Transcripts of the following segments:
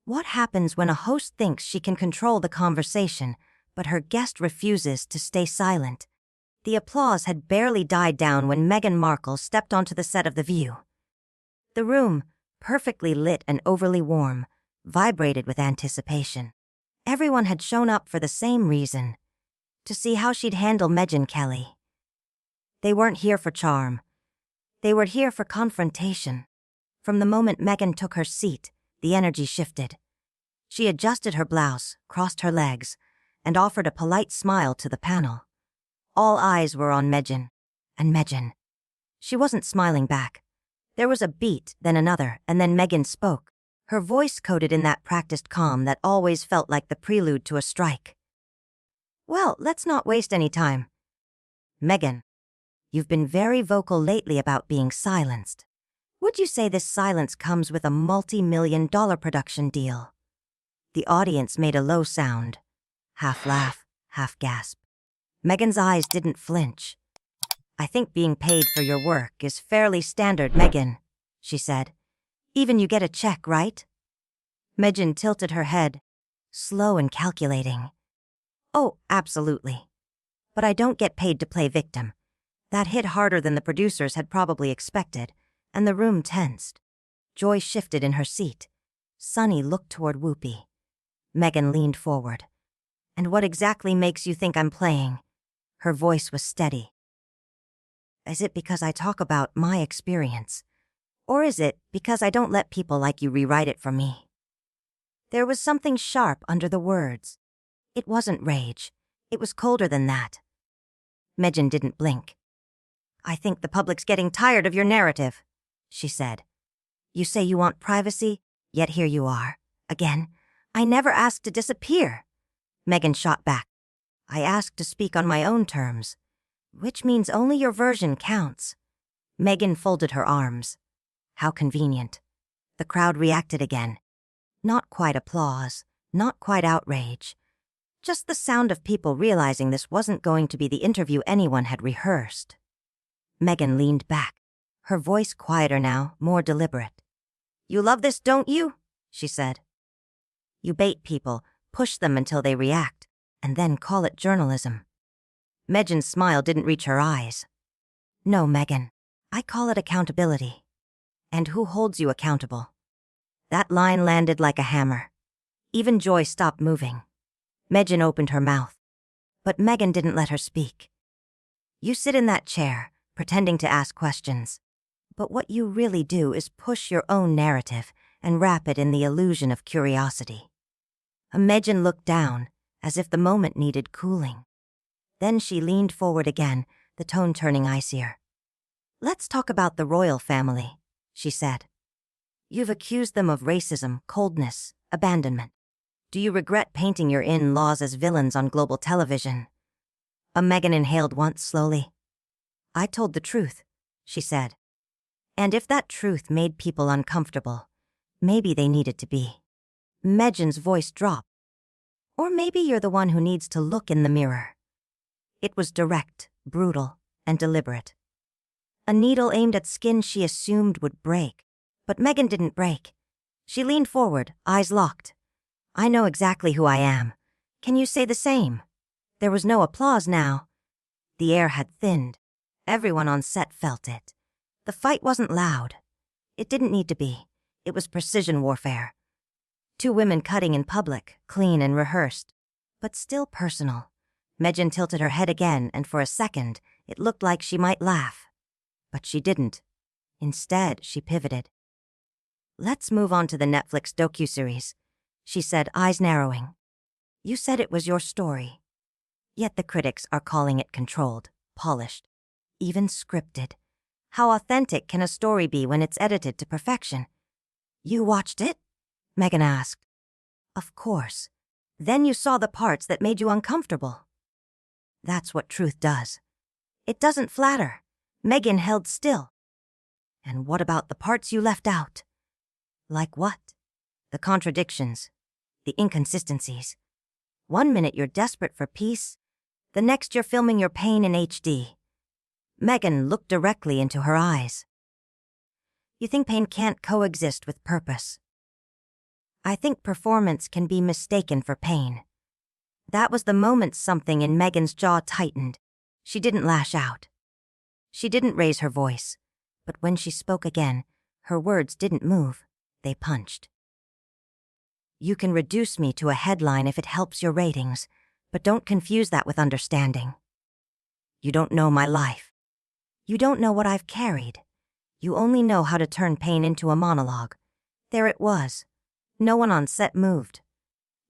What happens when a host thinks she can control the conversation, but her guest refuses to stay silent? The applause had barely died down when Meghan Markle stepped onto the set of The View. The room, perfectly lit and overly warm, vibrated with anticipation. Everyone had shown up for the same reason: to see how she'd handle Megyn Kelly. They weren't here for charm. They were here for confrontation. From the moment Megyn took her seat, the energy shifted. She adjusted her blouse, crossed her legs, and offered a polite smile to the panel. All eyes were on Megyn. And Megyn. She wasn't smiling back. There was a beat, then another, and then Megyn spoke, her voice coated in that practiced calm that always felt like the prelude to a strike. "Well, let's not waste any time. Megyn, you've been very vocal lately about being silenced. Would you say this silence comes with a multi-million-dollar production deal?" The audience made a low sound, half laugh, half gasp. Megyn's eyes didn't flinch. "I think being paid for your work is fairly standard, Megyn," she said. "Even you get a check, right?" Megyn tilted her head, slow and calculating. "Oh, absolutely. But I don't get paid to play victim." That hit harder than the producers had probably expected, and the room tensed. Joy shifted in her seat. Sunny looked toward Whoopi. Megyn leaned forward. "And what exactly makes you think I'm playing?" Her voice was steady. "Is it because I talk about my experience? Or is it because I don't let people like you rewrite it for me?" There was something sharp under the words. It wasn't rage. It was colder than that. Megyn didn't blink. "I think the public's getting tired of your narrative," she said. "You say you want privacy, yet here you are. Again, I never asked to disappear." Megyn shot back. "I asked to speak on my own terms, which means only your version counts." Megyn folded her arms. How convenient. The crowd reacted again. Not quite applause, not quite outrage. Just the sound of people realizing this wasn't going to be the interview anyone had rehearsed. Megyn leaned back, her voice quieter now, more deliberate. "You love this, don't you?" she said. "You bait people, push them until they react, and then call it journalism." Megyn's smile didn't reach her eyes. "No, Megyn, I call it accountability. And who holds you accountable?" That line landed like a hammer. Even Joy stopped moving. Megyn opened her mouth, but Megyn didn't let her speak. "You sit in that chair, pretending to ask questions, but what you really do is push your own narrative and wrap it in the illusion of curiosity." Megyn looked down, as if the moment needed cooling. Then she leaned forward again, the tone turning icier. "Let's talk about the royal family," she said. "You've accused them of racism, coldness, abandonment. Do you regret painting your in-laws as villains on global television?" Megyn inhaled once slowly. "I told the truth," she said. "And if that truth made people uncomfortable, maybe they needed to be." Megyn's voice dropped. "Or maybe you're the one who needs to look in the mirror." It was direct, brutal, and deliberate. A needle aimed at skin she assumed would break. But Megyn didn't break. She leaned forward, eyes locked. "I know exactly who I am. Can you say the same?" There was no applause now. The air had thinned. Everyone on set felt it. The fight wasn't loud. It didn't need to be. It was precision warfare. Two women cutting in public, clean and rehearsed, but still personal. Megyn tilted her head again, and for a second, it looked like she might laugh. But she didn't. Instead, she pivoted. "Let's move on to the Netflix docuseries," she said, eyes narrowing. "You said it was your story. Yet the critics are calling it controlled, polished, even scripted. How authentic can a story be when it's edited to perfection?" "You watched it?" Megyn asked. "Of course. Then you saw the parts that made you uncomfortable." That's what truth does. It doesn't flatter. Megyn held still. "And what about the parts you left out?" "Like what?" "The contradictions, the inconsistencies. One minute you're desperate for peace, the next you're filming your pain in HD. Megyn looked directly into her eyes. "You think pain can't coexist with purpose?" I think performance can be mistaken for pain. That was the moment something in Megyn's jaw tightened. She didn't lash out. She didn't raise her voice. But when she spoke again, her words didn't move. They punched. You can reduce me to a headline if it helps your ratings, but don't confuse that with understanding. You don't know my life. You don't know what I've carried. You only know how to turn pain into a monologue. There it was. No one on set moved.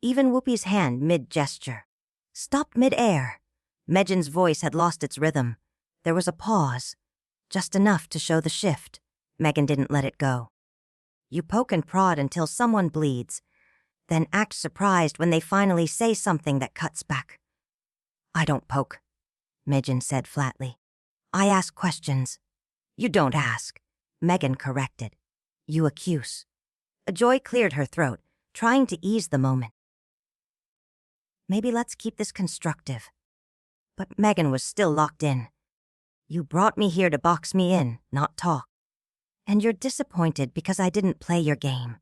Even Whoopi's hand mid-gesture stopped mid-air. Megyn's voice had lost its rhythm. There was a pause, just enough to show the shift. Megyn didn't let it go. You poke and prod until someone bleeds, then act surprised when they finally say something that cuts back. I don't poke, Megyn said flatly. I ask questions. You don't ask, Megyn corrected. You accuse. A joy cleared her throat, trying to ease the moment. Maybe let's keep this constructive. But Megyn was still locked in. You brought me here to box me in, not talk. And you're disappointed because I didn't play your game.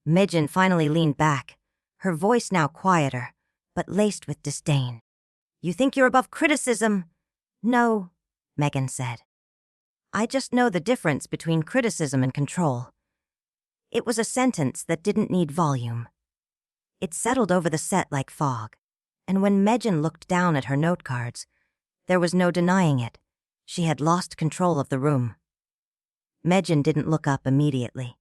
Megyn finally leaned back, her voice now quieter, but laced with disdain. You think you're above criticism? No, Megyn said. I just know the difference between criticism and control. It was a sentence that didn't need volume. It settled over the set like fog, and when Megyn looked down at her note cards, there was no denying it. She had lost control of the room. Megyn didn't look up immediately.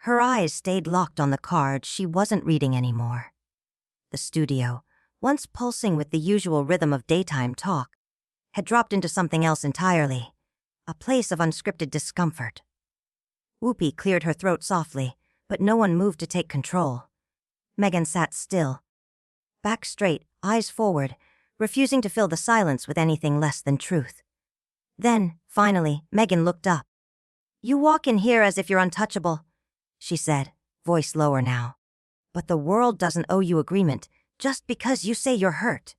Her eyes stayed locked on the cards she wasn't reading anymore. The studio, once pulsing with the usual rhythm of daytime talk, had dropped into something else entirely, a place of unscripted discomfort. Whoopi cleared her throat softly, but no one moved to take control. Megyn sat still, back straight, eyes forward, refusing to fill the silence with anything less than truth. Then, finally, Megyn looked up. You walk in here as if you're untouchable, she said, voice lower now. But the world doesn't owe you agreement just because you say you're hurt.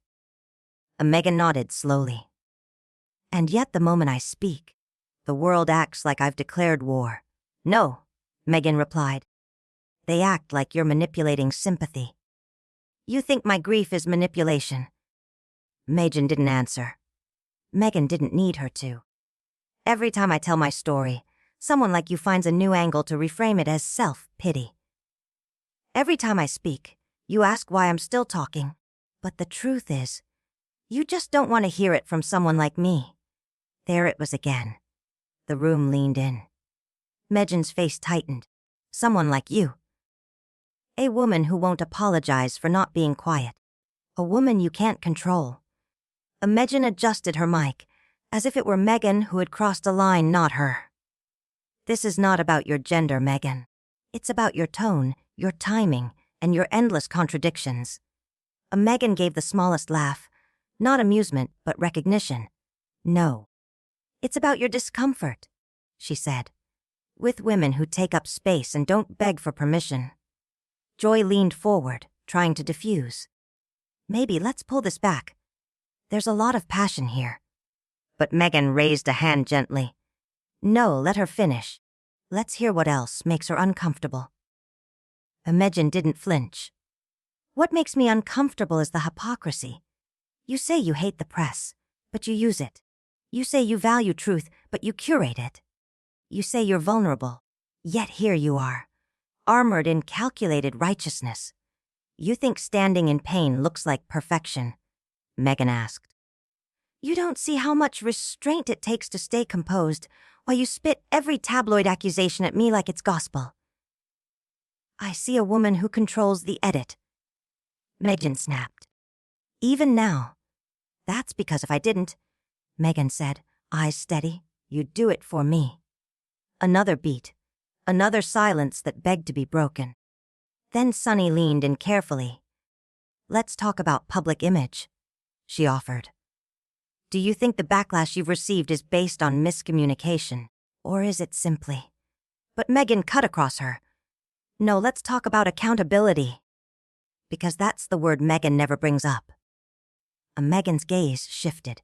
Megyn nodded slowly. And yet the moment I speak, the world acts like I've declared war. No, Megyn replied. They act like you're manipulating sympathy. You think my grief is manipulation. Megyn didn't answer. Megyn didn't need her to. Every time I tell my story, someone like you finds a new angle to reframe it as self-pity. Every time I speak, you ask why I'm still talking. But the truth is, you just don't want to hear it from someone like me. There it was again. The room leaned in. Megyn's face tightened. Someone like you. A woman who won't apologize for not being quiet. A woman you can't control. Megyn adjusted her mic, as if it were Megyn who had crossed a line, not her. This is not about your gender, Megyn. It's about your tone, your timing, and your endless contradictions. Megyn gave the smallest laugh, not amusement, but recognition. No. It's about your discomfort, she said, with women who take up space and don't beg for permission. Joy leaned forward, trying to diffuse. Maybe let's pull this back. There's a lot of passion here. But Megyn raised a hand gently. No, let her finish. Let's hear what else makes her uncomfortable. Megyn didn't flinch. What makes me uncomfortable is the hypocrisy. You say you hate the press, but you use it. You say you value truth, but you curate it. You say you're vulnerable, yet here you are, armored in calculated righteousness. You think standing in pain looks like perfection, Megyn asked. You don't see how much restraint it takes to stay composed while you spit every tabloid accusation at me like it's gospel. I see a woman who controls the edit. Megyn snapped. Even now. That's because if I didn't, Megyn said, eyes steady, you'd do it for me. Another beat. Another silence that begged to be broken. Then Sunny leaned in carefully. Let's talk about public image, she offered. Do you think the backlash you've received is based on miscommunication, or is it simply? But Megyn cut across her. No, let's talk about accountability. Because that's the word Megyn never brings up. Megyn's gaze shifted.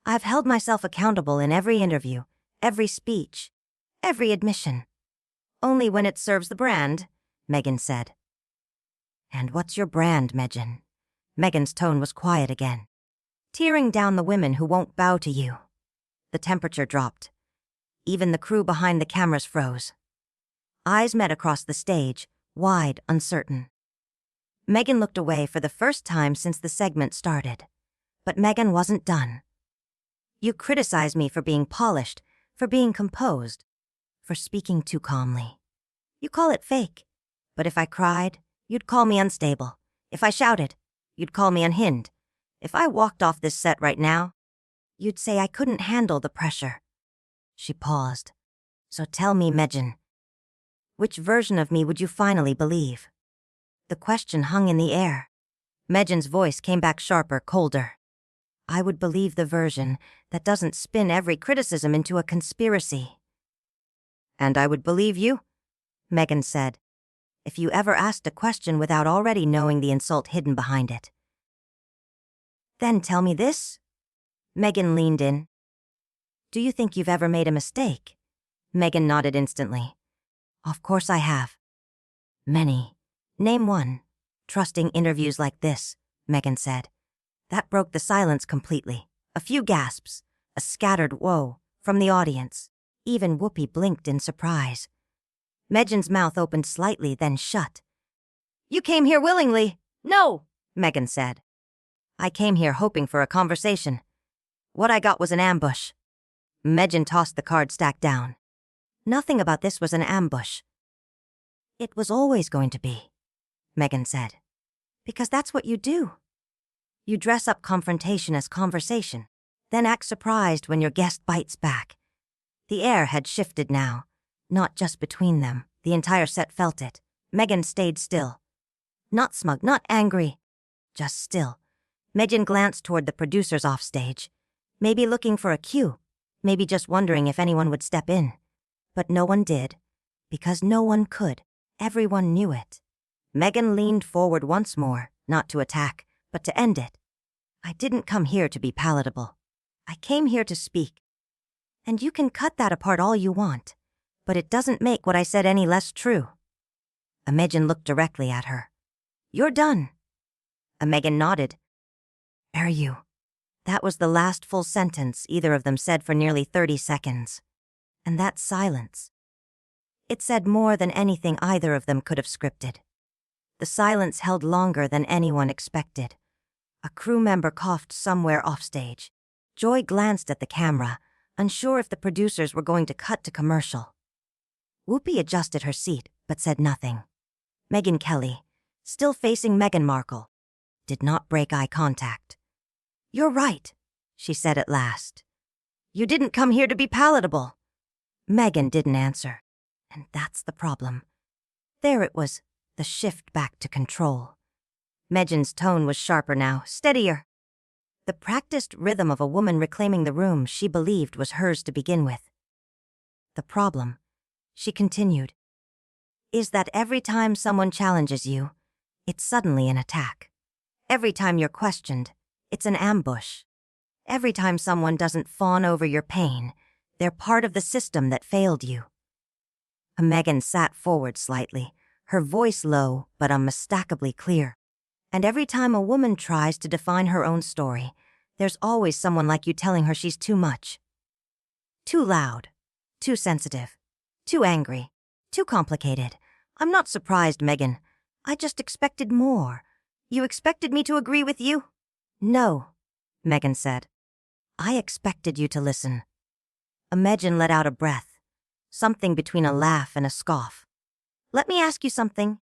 I've held myself accountable in every interview, every speech, every admission. Only when it serves the brand, Megyn said. And what's your brand, Megyn? Megyn's tone was quiet again. Tearing down the women who won't bow to you. The temperature dropped. Even the crew behind the cameras froze. Eyes met across the stage, wide, uncertain. Megyn looked away for the first time since the segment started. But Megyn wasn't done. You criticize me for being polished, for being composed, for speaking too calmly. You call it fake. But if I cried, you'd call me unstable. If I shouted, you'd call me unhinged. If I walked off this set right now, you'd say I couldn't handle the pressure. She paused. So tell me, Megyn, which version of me would you finally believe? The question hung in the air. Megyn's voice came back sharper, colder. I would believe the version that doesn't spin every criticism into a conspiracy. And I would believe you, Megyn said, if you ever asked a question without already knowing the insult hidden behind it. Then tell me this. Megyn leaned in. Do you think you've ever made a mistake? Megyn nodded instantly. Of course I have. Many. Name one. Trusting interviews like this, Megyn said. That broke the silence completely. A few gasps, a scattered whoa from the audience. Even Whoopi blinked in surprise. Megyn's mouth opened slightly, then shut. You came here willingly. No, Megyn said. I came here hoping for a conversation. What I got was an ambush. Megyn tossed the card stack down. Nothing about this was an ambush. It was always going to be, Megyn said. Because that's what you do. You dress up confrontation as conversation, then act surprised when your guest bites back. The air had shifted now, not just between them. The entire set felt it. Megyn stayed still. Not smug, not angry, just still. Megyn glanced toward the producers offstage, maybe looking for a cue, maybe just wondering if anyone would step in. But no one did, because no one could. Everyone knew it. Megyn leaned forward once more, not to attack, but to end it. I didn't come here to be palatable. I came here to speak. And you can cut that apart all you want, but it doesn't make what I said any less true. Megyn looked directly at her. You're done. Megyn nodded. Are you? That was the last full sentence either of them said for nearly 30 seconds. And that silence. It said more than anything either of them could have scripted. The silence held longer than anyone expected. A crew member coughed somewhere offstage. Joy glanced at the camera, unsure if the producers were going to cut to commercial. Whoopi adjusted her seat, but said nothing. Megyn Kelly, still facing Meghan Markle, did not break eye contact. You're right, she said at last. You didn't come here to be palatable. Megyn didn't answer, and that's the problem. There it was, the shift back to control. Megyn's tone was sharper now, steadier. The practiced rhythm of a woman reclaiming the room she believed was hers to begin with. The problem, she continued, is that every time someone challenges you, it's suddenly an attack. Every time you're questioned, it's an ambush. Every time someone doesn't fawn over your pain, they're part of the system that failed you. Megyn sat forward slightly, her voice low but unmistakably clear. And every time a woman tries to define her own story, there's always someone like you telling her she's too much. Too loud, too sensitive, too angry, too complicated. I'm not surprised, Megyn. I just expected more. You expected me to agree with you? No, Megyn said. I expected you to listen. Megyn let out a breath, something between a laugh and a scoff. Let me ask you something.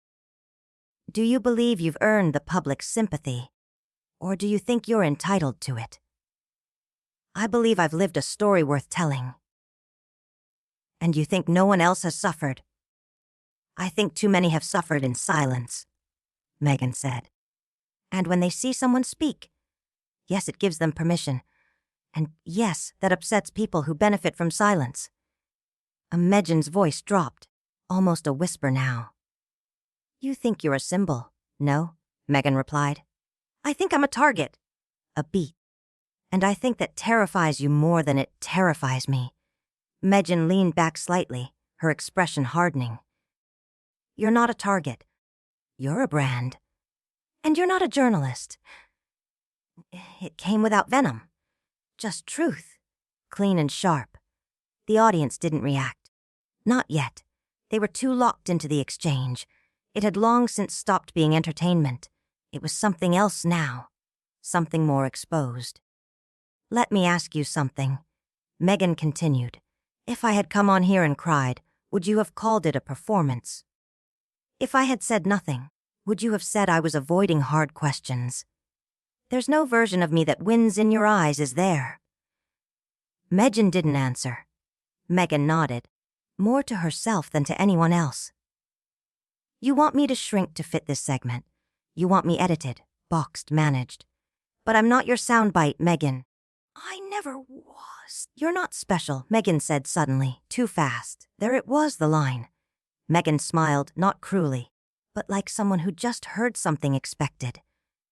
Do you believe you've earned the public's sympathy, or do you think you're entitled to it? I believe I've lived a story worth telling. And you think no one else has suffered? I think too many have suffered in silence, Megyn said. And when they see someone speak, yes, it gives them permission. And yes, that upsets people who benefit from silence. Megyn's voice dropped, almost a whisper now. You think you're a symbol, no? Megyn replied. I think I'm a target, a beat. And I think that terrifies you more than it terrifies me. Megyn leaned back slightly, her expression hardening. You're not a target. You're a brand. And you're not a journalist. It came without venom. Just truth. Clean and sharp. The audience didn't react. Not yet. They were too locked into the exchange. It had long since stopped being entertainment. It was something else now. Something more exposed. Let me ask you something. Megyn continued. If I had come on here and cried, would you have called it a performance? If I had said nothing, would you have said I was avoiding hard questions? There's no version of me that wins in your eyes, is there? Megyn didn't answer. Megyn nodded, more to herself than to anyone else. You want me to shrink to fit this segment. You want me edited, boxed, managed. But I'm not your soundbite, Megyn. I never was. You're not special, Megyn said suddenly, too fast. There it was, the line. Megyn smiled, not cruelly, but like someone who just heard something expected.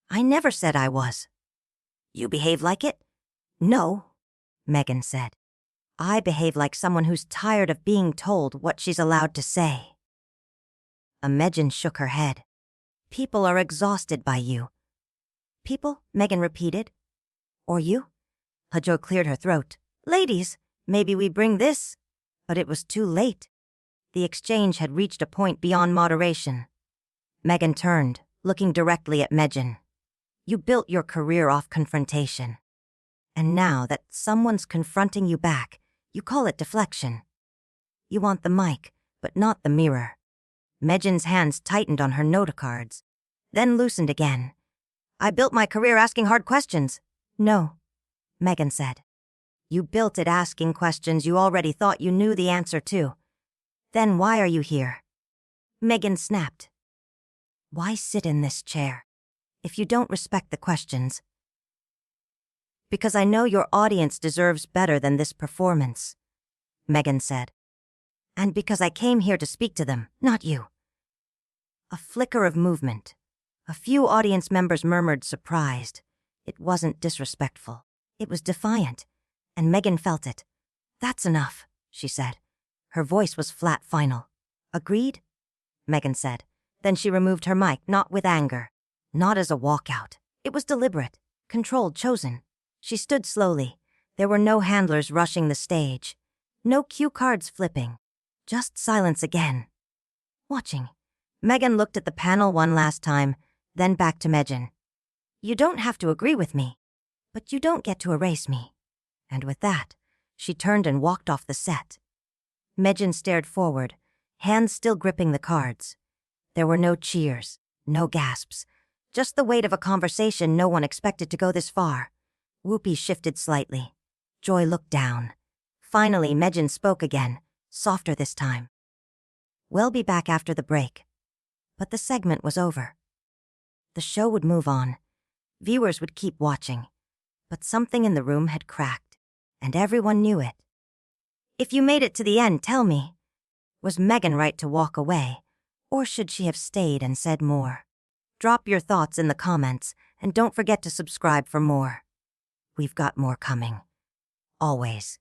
I never said I was. You behave like it? No, Megyn said. I behave like someone who's tired of being told what she's allowed to say. Megyn shook her head. People are exhausted by you. People? Megyn repeated. Or you? Hajo cleared her throat. Ladies, maybe we bring this. But it was too late. The exchange had reached a point beyond moderation. Megyn turned, looking directly at Megyn. You built your career off confrontation. And now that someone's confronting you back, you call it deflection. You want the mic, but not the mirror. Megyn's hands tightened on her notecards, then loosened again. I built my career asking hard questions. No, Megyn said. You built it asking questions you already thought you knew the answer to. Then why are you here? Megyn snapped. Why sit in this chair if you don't respect the questions? Because I know your audience deserves better than this performance, Megyn said. And because I came here to speak to them, not you. A flicker of movement. A few audience members murmured, surprised. It wasn't disrespectful. It was defiant, and Megyn felt it. That's enough, she said. Her voice was flat, final. Agreed? Megyn said. Then she removed her mic, not with anger. Not as a walkout. It was deliberate, controlled, chosen. She stood slowly. There were no handlers rushing the stage. No cue cards flipping. Just silence again. Watching. Megyn looked at the panel one last time, then back to Megyn. You don't have to agree with me, but you don't get to erase me. And with that, she turned and walked off the set. Megyn stared forward, hands still gripping the cards. There were no cheers, no gasps, just the weight of a conversation no one expected to go this far. Whoopi shifted slightly. Joy looked down. Finally, Megyn spoke again, softer this time. We'll be back after the break. But the segment was over. The show would move on. Viewers would keep watching. But something in the room had cracked, and everyone knew it. If you made it to the end, tell me. Was Megyn right to walk away, or should she have stayed and said more? Drop your thoughts in the comments, and don't forget to subscribe for more. We've got more coming. Always.